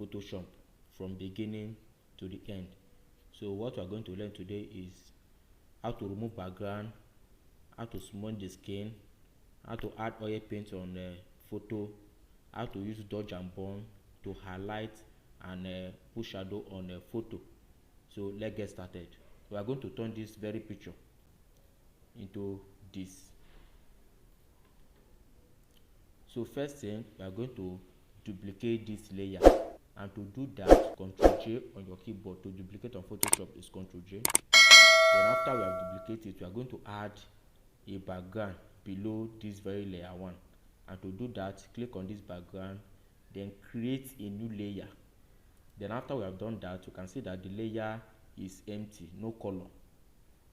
Photoshop from beginning to the end. So what we are going to learn today is how to remove background, how to smudge the skin, how to add oil paint on the photo, how to use dodge and burn to highlight and put shadow on a photo. So let's get started. We are going to turn this very picture into this. So first thing, we are going to duplicate this layer, and to do that, Ctrl J on your keyboard. To duplicate on Photoshop is Ctrl J. Then after we have duplicated it, we are going to add a background below this very layer 1, and to do that, click on this background, then create a new layer. Then after we have done that, you can see that the layer is empty, no color.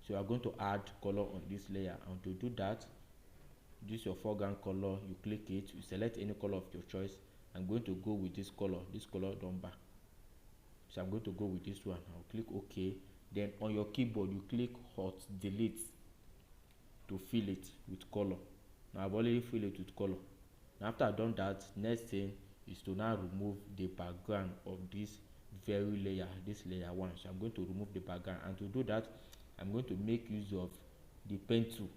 So you are going to add color on this layer, and to do that, this your foreground color, you click it, you select any color of your choice. I'm going to go with this color number. So I'm going to go with this one. I'll click OK. Then on your keyboard, you click Alt Delete to fill it with color. Now I've already filled it with color. Now after I've done that, next thing is to now remove the background of this very layer, this layer 1. So I'm going to remove the background, and to do that, I'm going to make use of the pen tool.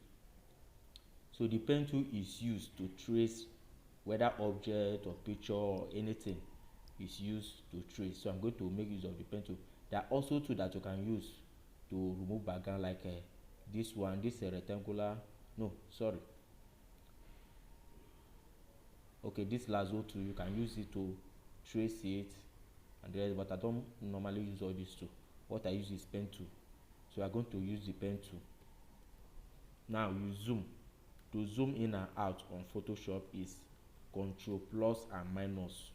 So the pen tool is used to trace whether object or picture or anything is used to trace. So I'm going to make use of the pen tool. There are also tools that you can use to remove background, like this one. This is a rectangular, no, sorry. Okay, this lasso tool, you can use it to trace it and the rest, but I don't normally use all these tools. What I use is pen tool. So I'm going to use the pen tool. Now you zoom. To zoom in and out on Photoshop is Ctrl plus and minus.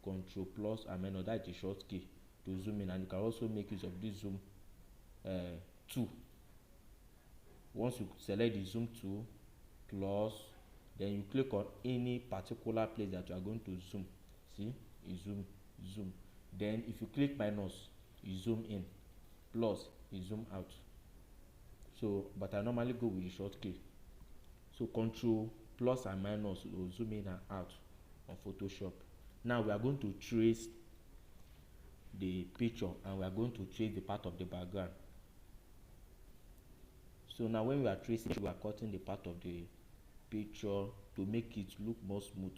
Ctrl plus and minus, that is the short key to zoom in, and you can also make use of this zoom tool. Once you select the zoom tool plus, then you click on any particular place that you are going to zoom. See, you zoom. Then if you click minus, you zoom in. Plus, you zoom out. So, but I normally go with the short key. So Ctrl plus and minus will zoom in and out on Photoshop. Now we are going to trace the picture, and we are going to trace the part of the background. So now when we are tracing, we are cutting the part of the picture to make it look more smooth.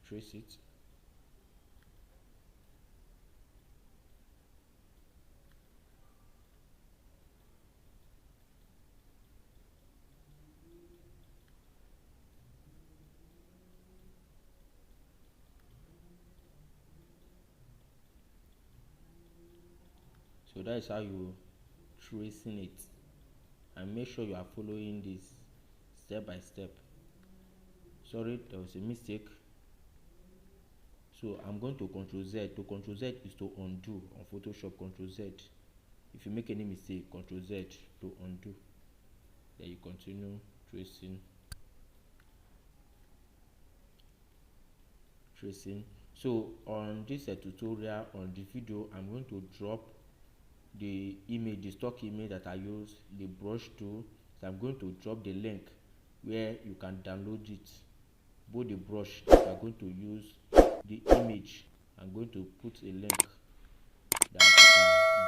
Trace it. So that is how you tracing it, and make sure you are following this step by step. Sorry, there was a mistake. So I'm going to Ctrl Z. To Ctrl Z is to undo on Photoshop. Ctrl Z. If you make any mistake, Ctrl Z to undo. Then you continue tracing. So on this tutorial, on the video, I'm going to drop the image, the stock image that I use, the brush tool. So I'm going to drop the link where you can download it, both the brush that I'm going to use, the image. I'm going to put a link that you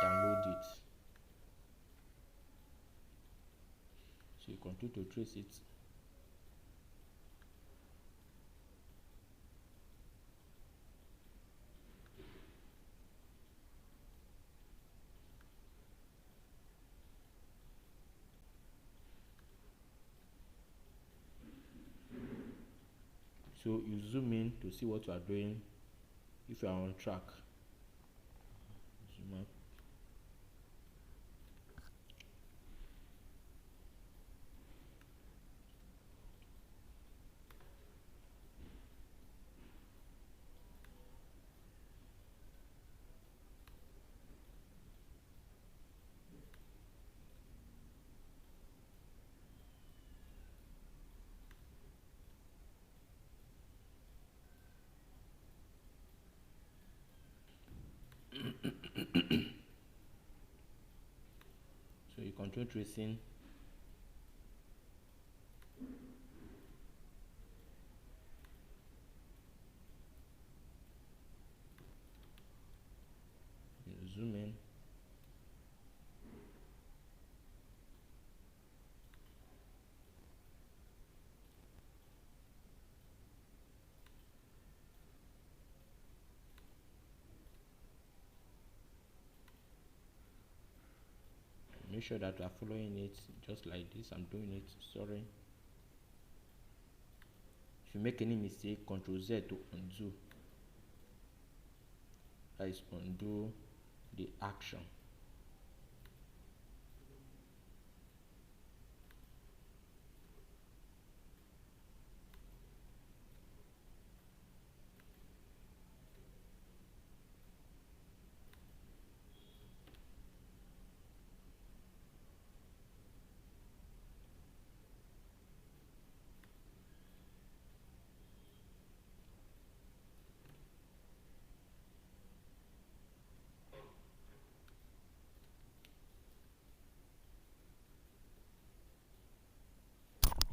can download it. So you continue to trace it. So you zoom in to see what you are doing, if you are on track. Zoom up. So you continue tracing zoom in. Make sure that you are following it just like this. I'm doing it. Sorry. If you make any mistake, Ctrl Z to undo. That is undo the action.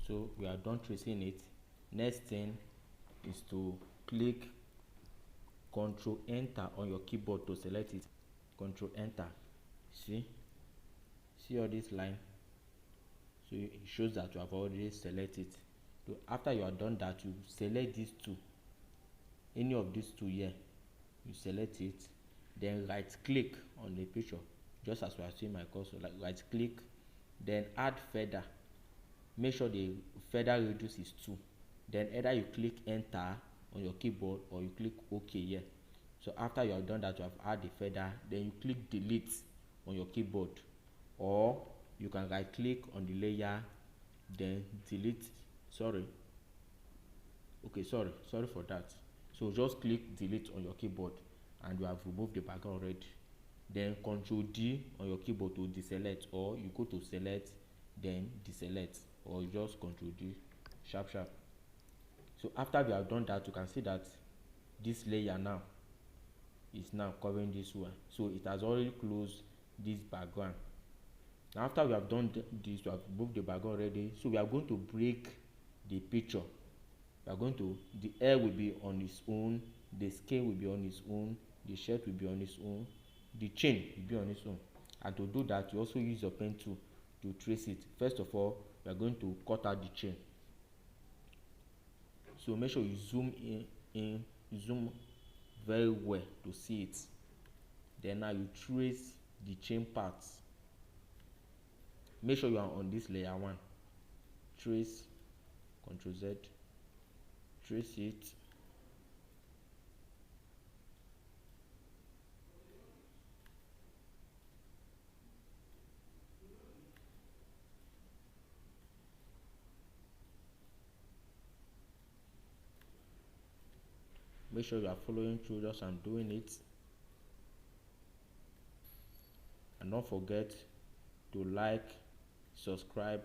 So we are done tracing it. Next thing is to click Ctrl Enter on your keyboard to select it. Ctrl Enter. See all this line. So it shows that you have already selected it. So after you are done that, you select these two, any of these two here, you select it, then right click on the picture, just as we are seeing my cursor, like right click, then add feather. Make sure the feather radius is 2. Then either you click enter on your keyboard or you click OK here. So after you have done that, you have add the feather, then you click delete on your keyboard, or you can right click on the layer, then delete. Sorry for that. So just click delete on your keyboard and you have removed the background already. Then Ctrl D on your keyboard to deselect, or you go to select then deselect, or you just Ctrl D sharp. So after we have done that, you can see that this layer now is now covering this one, so it has already closed this background. Now after we have done this, we have moved the background already, so we are going to break the picture. We are going to, the hair will be on its own, the skin will be on its own, the shirt will be on its own, the chain will be on its own. And to do that, you also use your pen tool to trace it. First of all, we are going to cut out the chain. So make sure you zoom in, zoom very well to see it. Then now you trace the chain parts. Make sure you are on this layer 1. Trace, Ctrl Z, trace it. Make sure you are following through just I'm doing it. And don't forget to like, subscribe,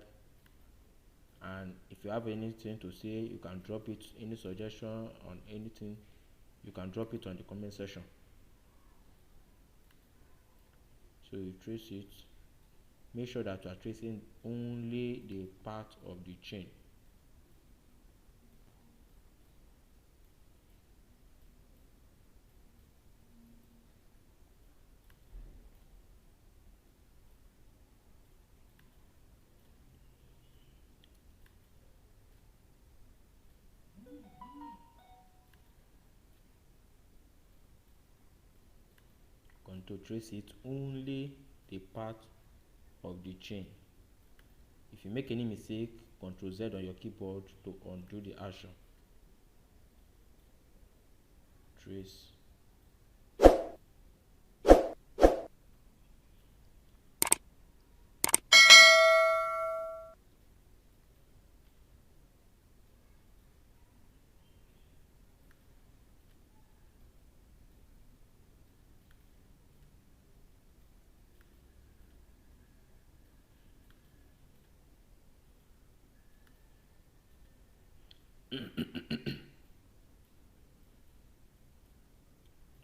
and if you have anything to say, you can drop it. Any suggestion on anything, you can drop it on the comment section. So you trace it. Make sure that you are tracing only the part of the chain. Going to trace it only the part of the chain. If you make any mistake, Ctrl Z on your keyboard to undo the action. Trace.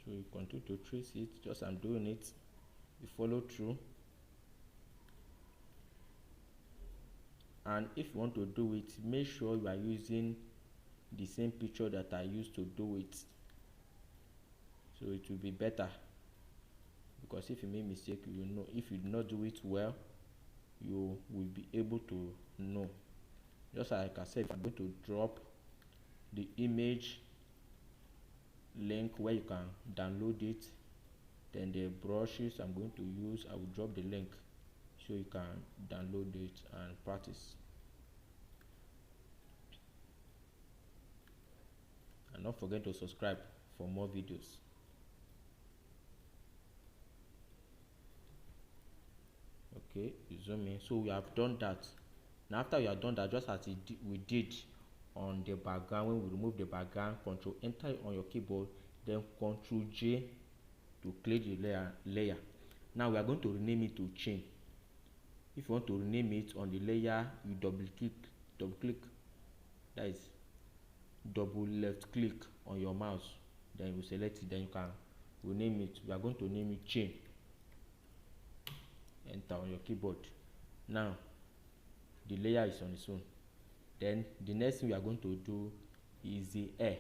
So you continue to trace it, just I'm doing it. You follow through. And if you want to do it, make sure you are using the same picture that I used to do it, so it will be better because if you make mistake, you know. If you do not do it well, you will be able to know. Just like I said, I'm going to drop the image link where you can download it. Then the brushes I'm going to use, I will drop the link so you can download it and practice. And don't forget to subscribe for more videos. Okay, you zoom in. So we have done that. Now after you have done that, just as we did on the background, when we remove the background, Control Enter on your keyboard, then Control J to clear the layer. Now we are going to rename it to chain. If you want to rename it on the layer, you double click, that is double left click on your mouse, then you select it, then you can rename it. We are going to name it chain. Enter on your keyboard. Now the layer is on its own. Then the next thing we are going to do is the air.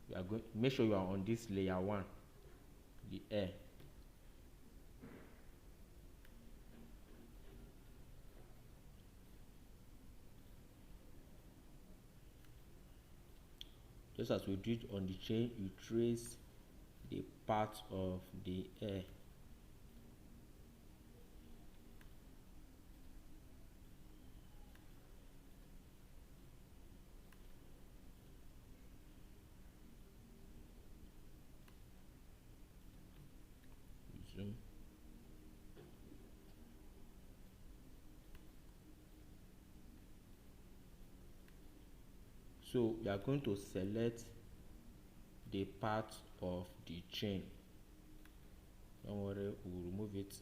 We are going make sure you are on this layer 1, the air. Just as we did on the chain, you trace the part of the air. Zoom. So we are going to select the part of the chain. Don't worry, we'll remove it.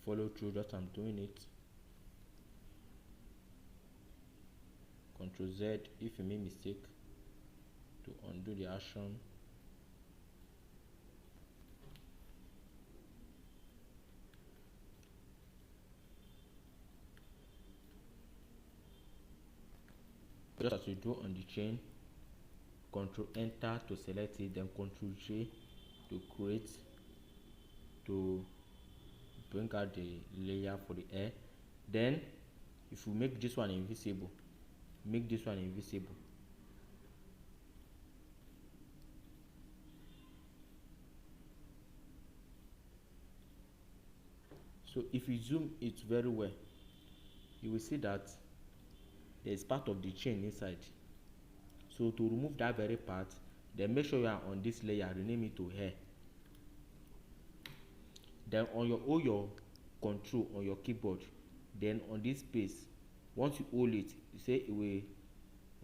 Follow through that I'm doing it. Control Z if you make mistake to undo the action. Just as you do on the chain, Control Enter to select it, then Control J to create, to bring out the layer for the air. Then if you make this one invisible, make this one invisible. So if you zoom it very well, you will see that there is part of the chain inside. So to remove that very part, then make sure you are on this layer, rename it to hair. Then on your hold your control on your keyboard, then on this space, once you hold it, you say it will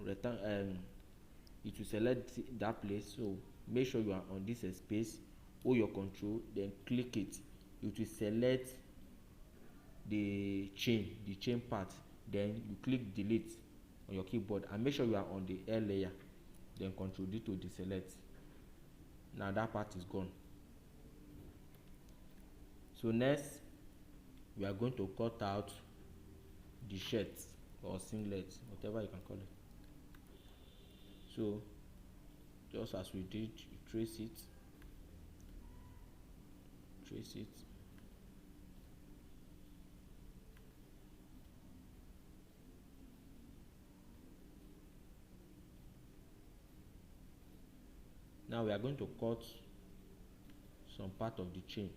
return, it will select that place. So make sure you are on this space, hold your control, then click it. It will select the chain part, then you click delete on your keyboard and make sure you are on the air layer, then Control D to deselect. Now that part is gone. So next we are going to cut out the shirt or singlet, whatever you can call it. So just as we did, you trace it, now we are going to cut some part of the chain.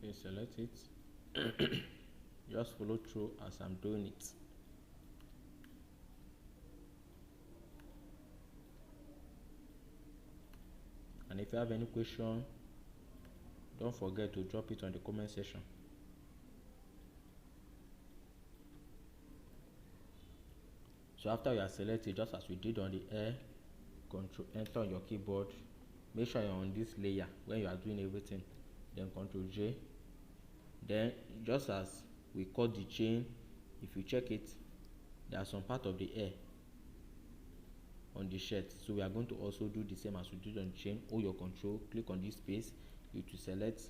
you select it. Just follow through as I'm doing it. And if you have any question, don't forget to drop it on the comment section. So after you are selected, just as we did on the air, control enter on your keyboard. Make sure you're on this layer when you are doing everything. Then control J. Then just as we cut the chain, if you check it, there are some part of the air on the shirt, so we are going to also do the same as we did on the chain. Hold your control, click on this space, you to select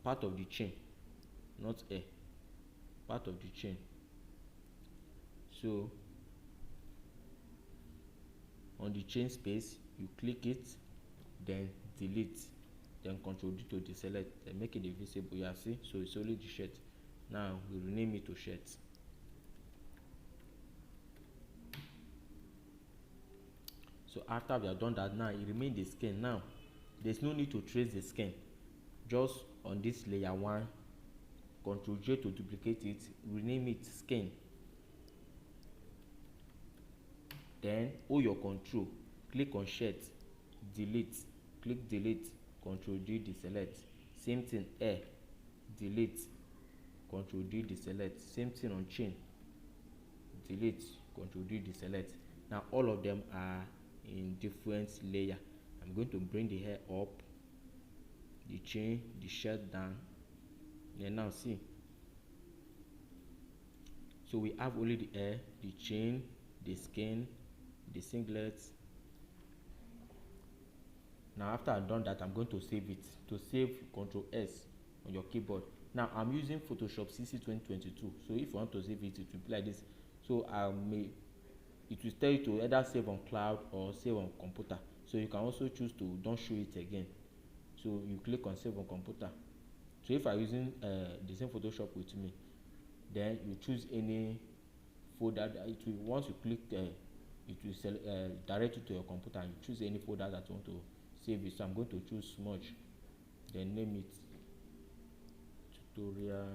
part of the chain, not air, part of the chain. So on the chain space, you click it, then delete, then control D to deselect, then make it invisible. You see, so it's only the shirt. Now we rename it to shirt. So after we have done that, now it remains the skin. Now there's no need to trace the skin. Just on this layer 1, control J to duplicate it, rename it skin. Then hold your control, click on shirt, delete, click delete, control D deselect. Same thing air, delete, control D deselect. Same thing on chain, delete, control D deselect. Now all of them are in different layer. I'm going to bring the hair up, the chain, the shirt down. And now see, so we have only the hair, the chain, the skin, the singlet. Now after I've done that, I'm going to save it. To save, control S on your keyboard. Now I'm using Photoshop CC 2022, so if you want to save it, it will be like this. So it will tell you to either save on cloud or save on computer. So you can also choose to don't show it again, so you click on save on computer. So if I'm using the same Photoshop with me, then you choose any folder that it will, once you click it will direct you to your computer, and you choose any folder that you want to save it. So I'm going to choose Smudge, then name it tutorial,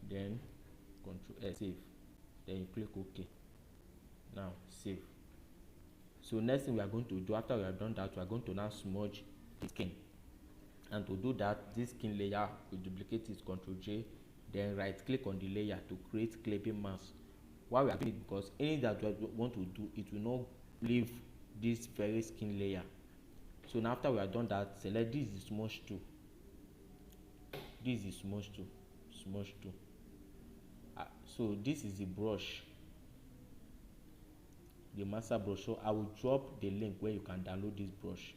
then control S, save, then you click OK. Now save. So next thing we are going to do, after we have done that, we are going to now smudge the skin. And to do that, this skin layer, we duplicate it, control J, then right click on the layer to create clipping mask. Why we are doing it? Because anything that we want to do, it will not leave this very skin layer. So now after we have done that, select this is smudge tool. This is smudge tool, smudge tool. So this is the brush, the master brush. So I will drop the link where you can download this brush.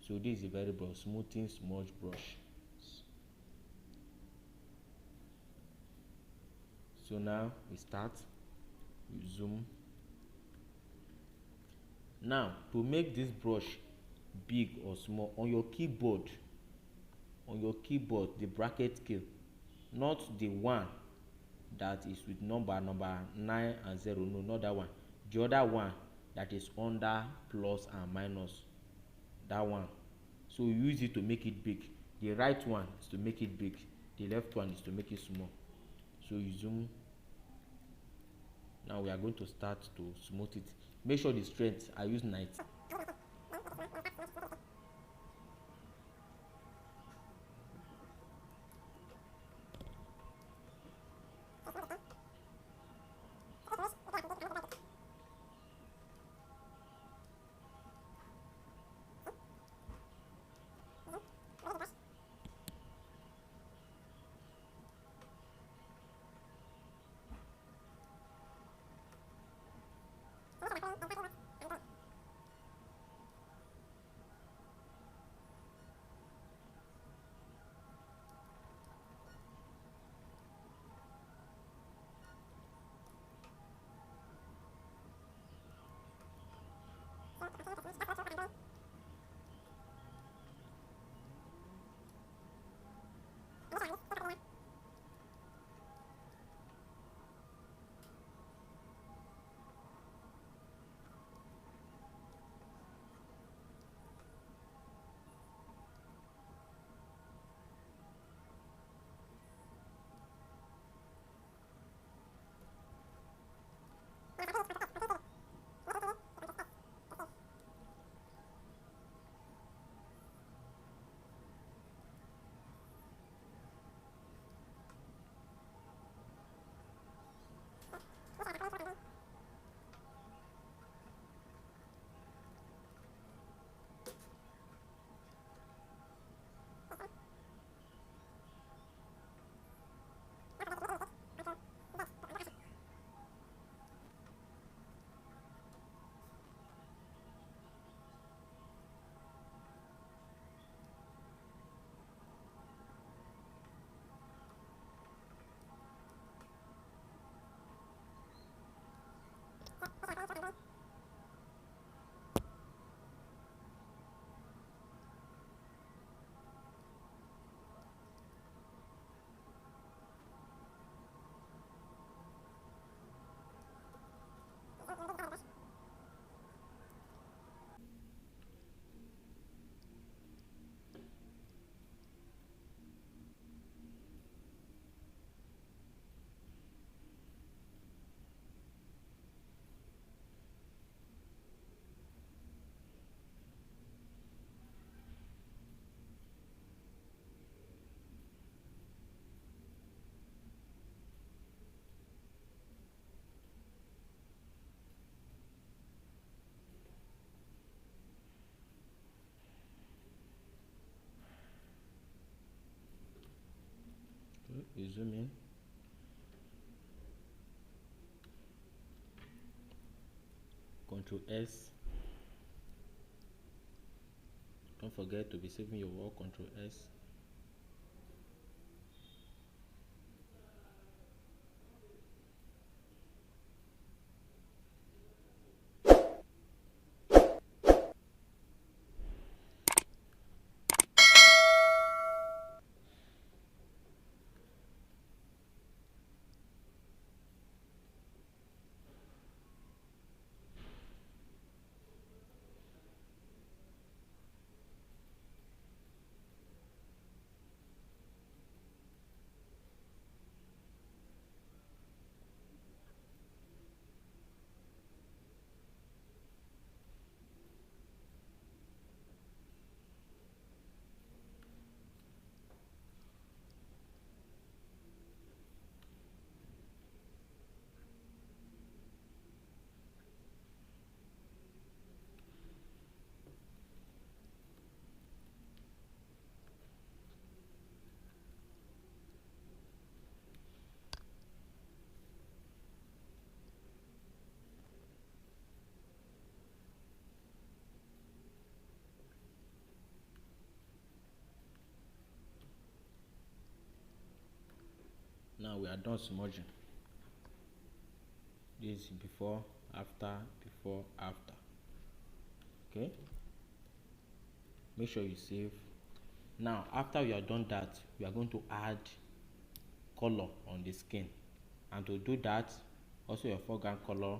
So this is a very brush, smoothing smudge brush. So now we start, we zoom. Now to make this brush big or small, on your keyboard, the bracket key, not the one that is with number 9 and 0, no, not that one, the other one that is under plus and minus, that one. So you use it to make it big. The right one is to make it big, the left one is to make it small. So you zoom. Now we are going to start to smooth it. Make sure the strength, I use 90. You zoom in. Control S. Don't forget to be saving your work. Control S. Now we are done smudging. This is before, after, before, after. Okay, make sure you save. Now after we are done that, we are going to add color on the skin, and to do that, also your foreground color.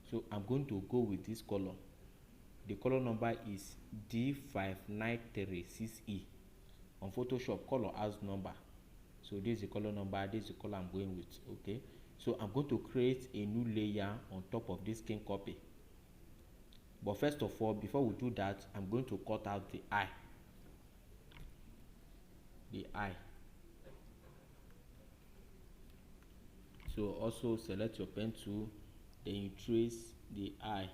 So I'm going to go with this color. The color number is D5936E. On Photoshop, color has number, so this is the color number, this is the color I'm going with. Okay, so I'm going to create a new layer on top of this skin copy. But first of all, before we do that, I'm going to cut out the eye. So also select your pen tool, then you trace the eye.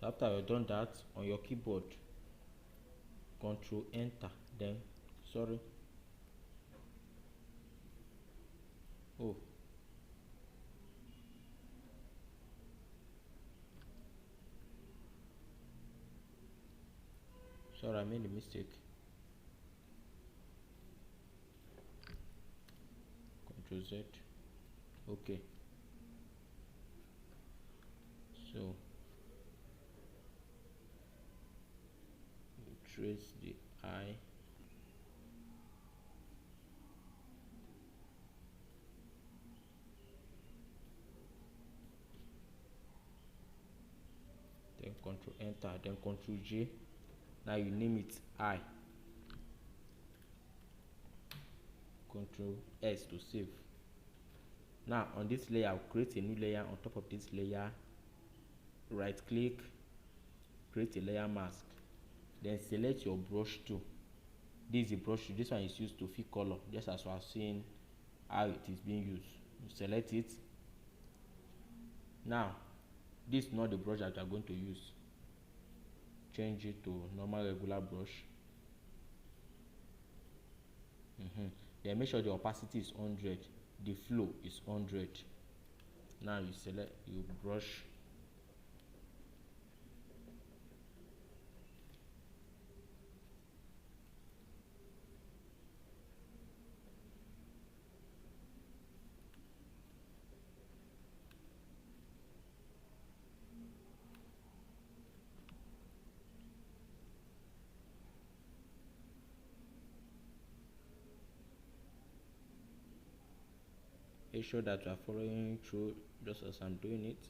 So after you've done that, on your keyboard, Control Enter, then sorry, oh, sorry, I made a mistake. Control Z. Okay, so you trace the eye. Then Control Enter, then Control J. Now you name it eye. Control S to save. Now on this layer, I'll create a new layer on top of this layer. Right click, create a layer mask, then select your brush tool. This is the brush tool. This one is used to fill color, just as we are seeing how it is being used. You select it. Now this is not the brush that you are going to use. Change it to normal regular brush. Then make sure the opacity is 100, the flow is 100. Now you select, you brush. Make sure that you are following through just as I'm doing it.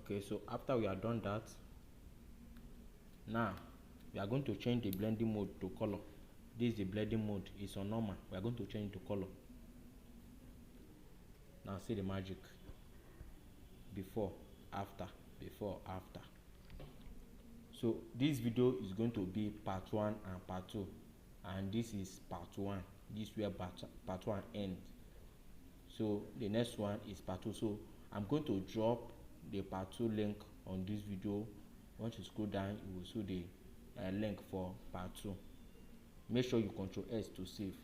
Okay, so after we are done that, now we are going to change the blending mode to color. This is the blending mode, is on normal. We are going to change it to color. Now see the magic. Before, after, before, after. So this video is going to be part 1 and part 2, and this is part 1. This is where part 1 ends. So the next one is part 2. So I'm going to drop the part 2 link on this video. Once you scroll down, you will see the link for part 2. Make sure you Ctrl S to save.